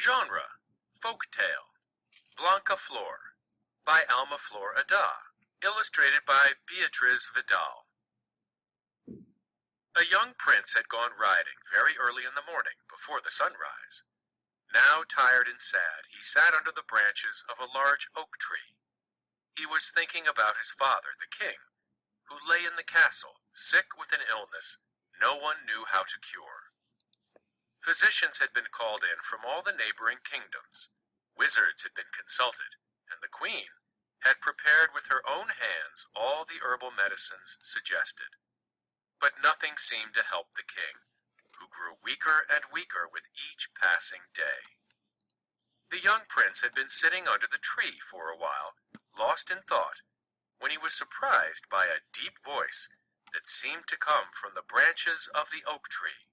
Genre, Folktale, Blancaflor, by Flor Ada, illustrated by Beatriz Vidal. A young prince had gone riding very early in the morning, before the sunrise. Now tired and sad, he sat under the branches of a large oak tree. He was thinking about his father, the king, who lay in the castle, sick with an illness no one knew how to cure. Physicians had been called in from all the neighboring kingdoms. Wizards had been consulted, and the queen had prepared with her own hands all the herbal medicines suggested. But nothing seemed to help the king, who grew weaker and weaker with each passing day. The young prince had been sitting under the tree for a while, lost in thought, when he was surprised by a deep voice that seemed to come from the branches of the oak tree.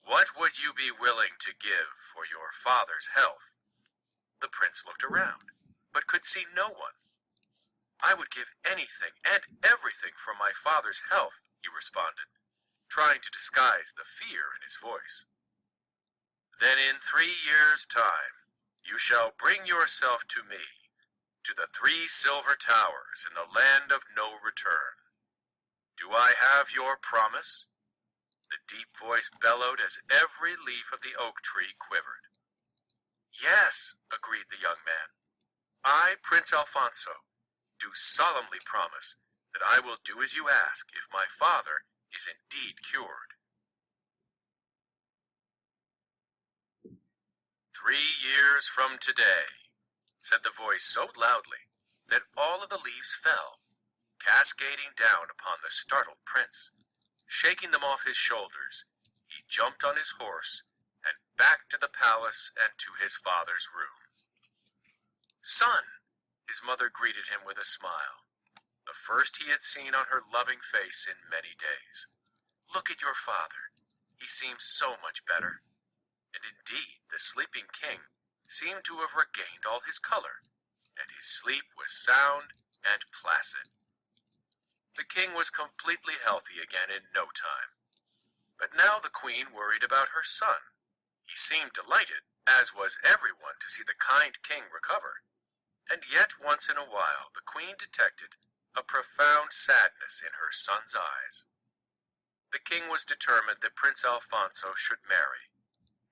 "What would you be willing to give for your father's health?" The prince looked around, but could see no one. "I would give anything and everything for my father's health," he responded, trying to disguise the fear in his voice. "Then in 3 years' time, you shall bring yourself to me, to the 3 silver towers in the land of no return. Do I have your promise?" The deep voice bellowed as every leaf of the oak tree quivered. "Yes," agreed the young man. "I, Prince Alfonso, do solemnly promise that I will do as you ask if my father is indeed cured." 3 years from today," said the voice so loudly that all of the leaves fell, cascading down upon the startled prince. Shaking them off his shoulders, he jumped on his horse and back to the palace and to his father's room. "Son," his mother greeted him with a smile, the first he had seen on her loving face in many days. "Look at your father. He seems so much better." And indeed, the sleeping king seemed to have regained all his color, and his sleep was sound and placid. The king was completely healthy again in no time. But now the queen worried about her son. He seemed delighted, as was everyone, to see the kind king recover. And yet once in a while the queen detected a profound sadness in her son's eyes. The king was determined that Prince Alfonso should marry.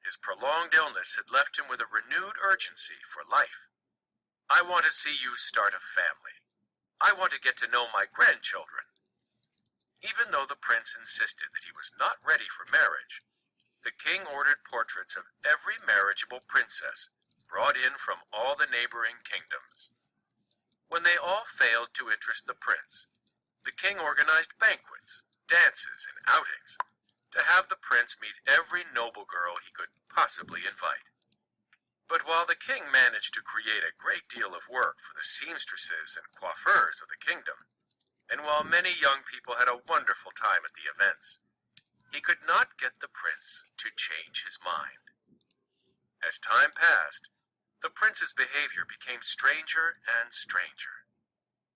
His prolonged illness had left him with a renewed urgency for life. "I want to see you start a family. I want to get to know my grandchildren." Even though the prince insisted that he was not ready for marriage, the king ordered portraits of every marriageable princess brought in from all the neighboring kingdoms. When they all failed to interest the prince, the king organized banquets, dances, and outings to have the prince meet every noble girl he could possibly invite. But while the king managed to create a great deal of work for the seamstresses and coiffeurs of the kingdom, and while many young people had a wonderful time at the events, he could not get the prince to change his mind. As time passed, the prince's behavior became stranger and stranger.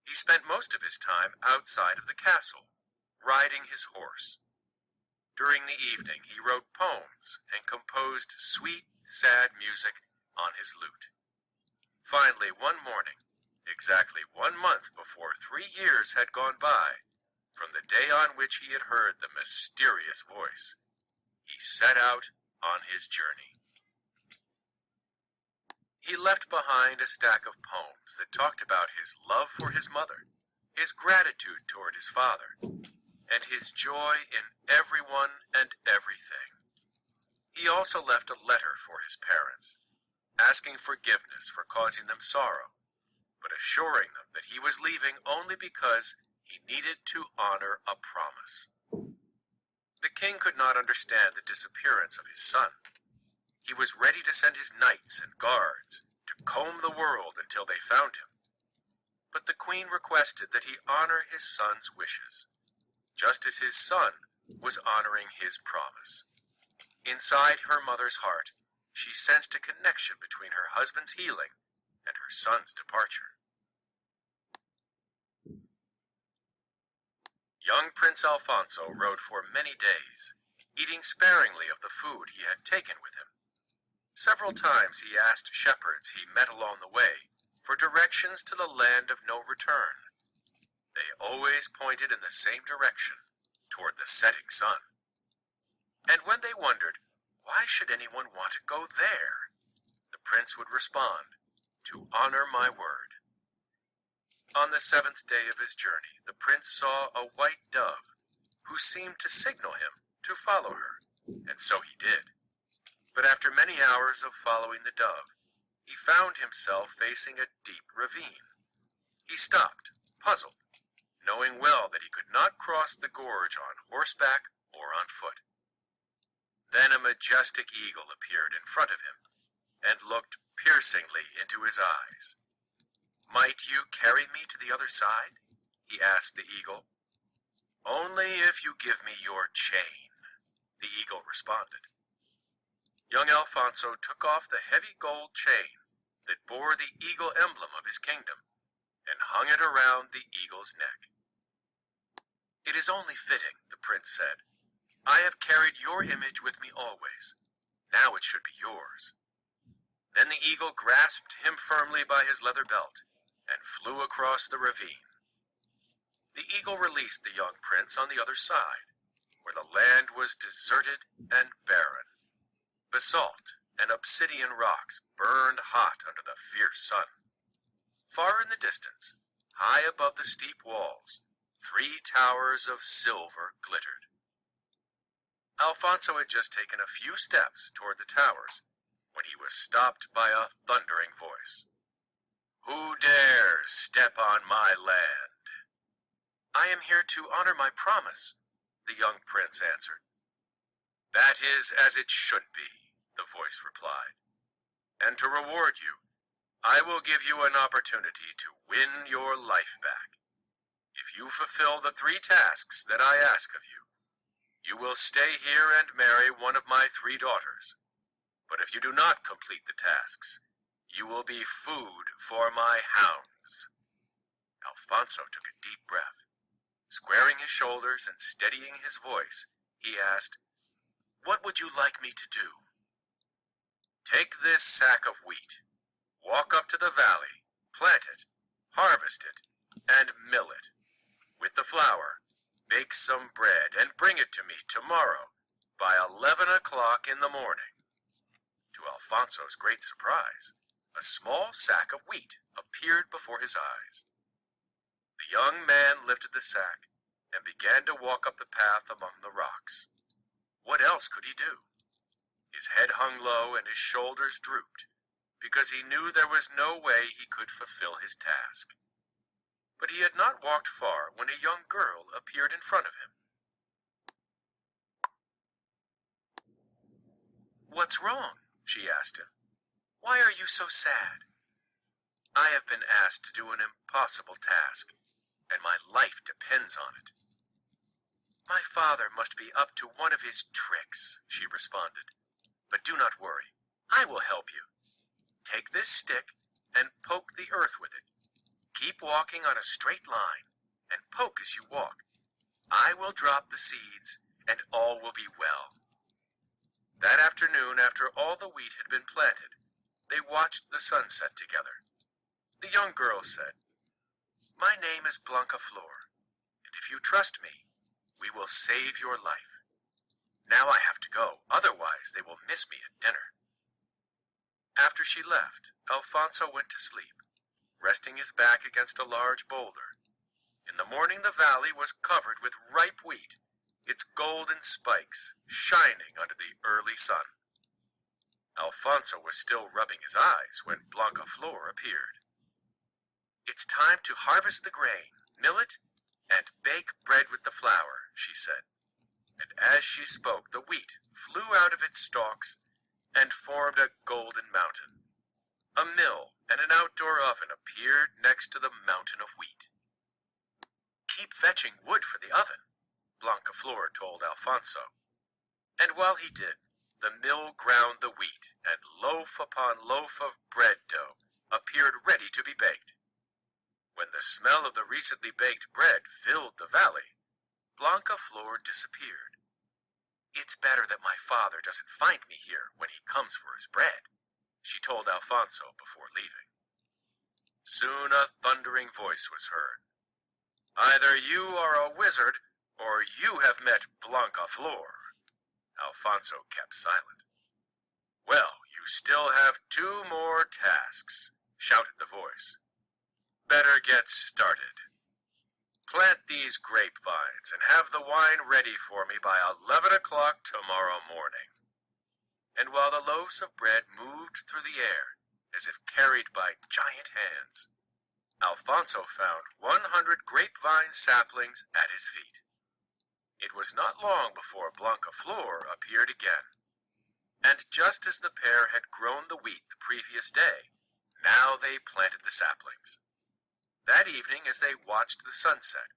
He spent most of his time outside of the castle, riding his horse. During the evening, he wrote poems and composed sweet, sad music on his lute. Finally, one morning, exactly 1 month before 3 years had gone by from the day on which he had heard the mysterious voice, he set out on his journey. He left behind a stack of poems that talked about his love for his mother, his gratitude toward his father, and his joy in everyone and everything. He also left a letter for his parents, asking forgiveness for causing them sorrow, but assuring them that he was leaving only because he needed to honor a promise. The king could not understand the disappearance of his son. He was ready to send his knights and guards to comb the world until they found him. But the queen requested that he honor his son's wishes, just as his son was honoring his promise. Inside her mother's heart, she sensed a connection between her husband's healing and her son's departure. Young Prince Alfonso rode for many days, eating sparingly of the food he had taken with him. Several times he asked shepherds he met along the way for directions to the land of no return. They always pointed in the same direction, toward the setting sun. And when they wondered, why should anyone want to go there? The prince would respond, to honor my word. On the 7th day of his journey, the prince saw a white dove, who seemed to signal him to follow her, and so he did. But after many hours of following the dove, he found himself facing a deep ravine. He stopped, puzzled, knowing well that he could not cross the gorge on horseback or on foot. Then a majestic eagle appeared in front of him and looked piercingly into his eyes. "Might you carry me to the other side?" he asked the eagle. "Only if you give me your chain," the eagle responded. Young Alfonso took off the heavy gold chain that bore the eagle emblem of his kingdom and hung it around the eagle's neck. "It is only fitting," the prince said. "I have carried your image with me always. Now it should be yours." Then the eagle grasped him firmly by his leather belt and flew across the ravine. The eagle released the young prince on the other side, where the land was deserted and barren. Basalt and obsidian rocks burned hot under the fierce sun. Far in the distance, high above the steep walls, 3 towers of silver glittered. Alfonso had just taken a few steps toward the towers when he was stopped by a thundering voice. "Who dares step on my land?" "I am here to honor my promise," the young prince answered. "That is as it should be," the voice replied. "And to reward you, I will give you an opportunity to win your life back. If you fulfill the 3 tasks that I ask of you, you will stay here and marry one of my 3 daughters. But if you do not complete the tasks, you will be food for my hounds." Alfonso took a deep breath. Squaring his shoulders and steadying his voice, he asked, "What would you like me to do?" "Take this sack of wheat, walk up to the valley, plant it, harvest it, and mill it. With the flour, bake some bread and bring it to me tomorrow by 11 o'clock in the morning." To Alfonso's great surprise, a small sack of wheat appeared before his eyes. The young man lifted the sack and began to walk up the path among the rocks. What else could he do? His head hung low and his shoulders drooped, because he knew there was no way he could fulfill his task. But he had not walked far when a young girl appeared in front of him. "What's wrong?" she asked him. "Why are you so sad?" "I have been asked to do an impossible task, and my life depends on it." "My father must be up to one of his tricks," she responded. "But do not worry, I will help you. Take this stick and poke the earth with it. Keep walking on a straight line, and poke as you walk. I will drop the seeds, and all will be well." That afternoon, after all the wheat had been planted, they watched the sunset together. The young girl said, "My name is Blancaflor, and if you trust me, we will save your life. Now I have to go, otherwise they will miss me at dinner." After she left, Alfonso went to sleep, resting his back against a large boulder. In the morning the valley was covered with ripe wheat, its golden spikes shining under the early sun. Alfonso was still rubbing his eyes when Blancaflor appeared. "It's time to harvest the grain, mill it, and bake bread with the flour," she said. And as she spoke, the wheat flew out of its stalks and formed a golden mountain. A mill and an outdoor oven appeared next to the mountain of wheat. "Keep fetching wood for the oven," Blancaflor told Alfonso. And while he did, the mill ground the wheat, and loaf upon loaf of bread dough appeared ready to be baked. When the smell of the recently baked bread filled the valley, Blancaflor disappeared. "It's better that my father doesn't find me here when he comes for his bread," she told Alfonso before leaving. Soon a thundering voice was heard. "Either you are a wizard, or you have met Blancaflor." Alfonso kept silent. "Well, you still have 2 more tasks," shouted the voice. "Better get started. Plant these grapevines and have the wine ready for me by 11 o'clock tomorrow morning." And while the loaves of bread moved through the air, as if carried by giant hands, Alfonso found 100 grapevine saplings at his feet. It was not long before Blancaflor appeared again. And just as the pair had grown the wheat the previous day, now they planted the saplings. That evening, as they watched the sunset,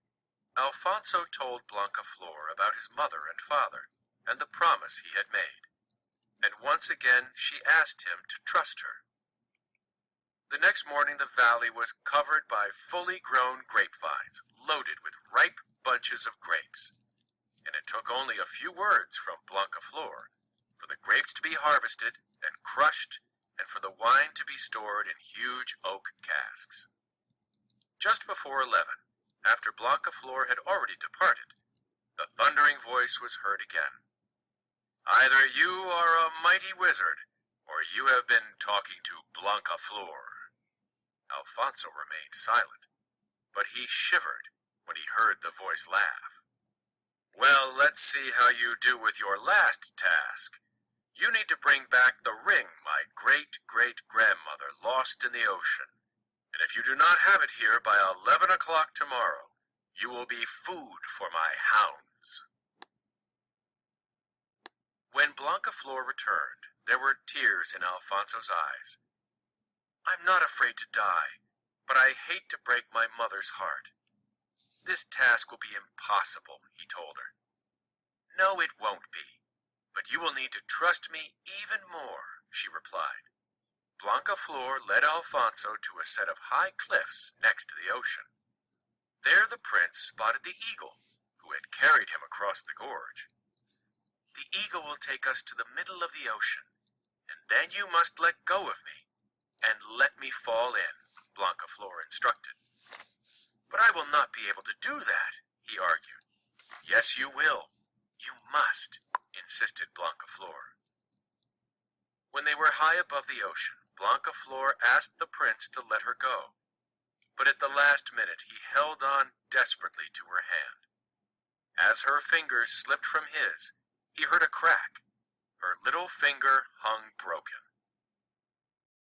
Alfonso told Blancaflor about his mother and father, and the promise he had made. And once again she asked him to trust her. The next morning the valley was covered by fully grown grapevines, loaded with ripe bunches of grapes. And it took only a few words from Blancaflor for the grapes to be harvested and crushed, and for the wine to be stored in huge oak casks. Just before 11, after Blancaflor had already departed, the thundering voice was heard again. "Either you are a mighty wizard, or you have been talking to Blancaflor." Alfonso remained silent, but he shivered when he heard the voice laugh. "Well, let's see how you do with your last task. You need to bring back the ring my great-great-grandmother lost in the ocean. And if you do not have it here by 11 o'clock tomorrow, you will be food for my hounds." When Blancaflor returned, there were tears in Alfonso's eyes. "I'm not afraid to die, but I hate to break my mother's heart. This task will be impossible," he told her. "No, it won't be, but you will need to trust me even more," she replied. Blancaflor led Alfonso to a set of high cliffs next to the ocean. There the prince spotted the eagle, who had carried him across the gorge. "The eagle will take us to the middle of the ocean, and then you must let go of me, and let me fall in," Blancaflor instructed. "But I will not be able to do that," he argued. "Yes, you will. You must," insisted Blancaflor. When they were high above the ocean, Blancaflor asked the prince to let her go, but at the last minute he held on desperately to her hand. As her fingers slipped from his, he heard a crack. Her little finger hung broken.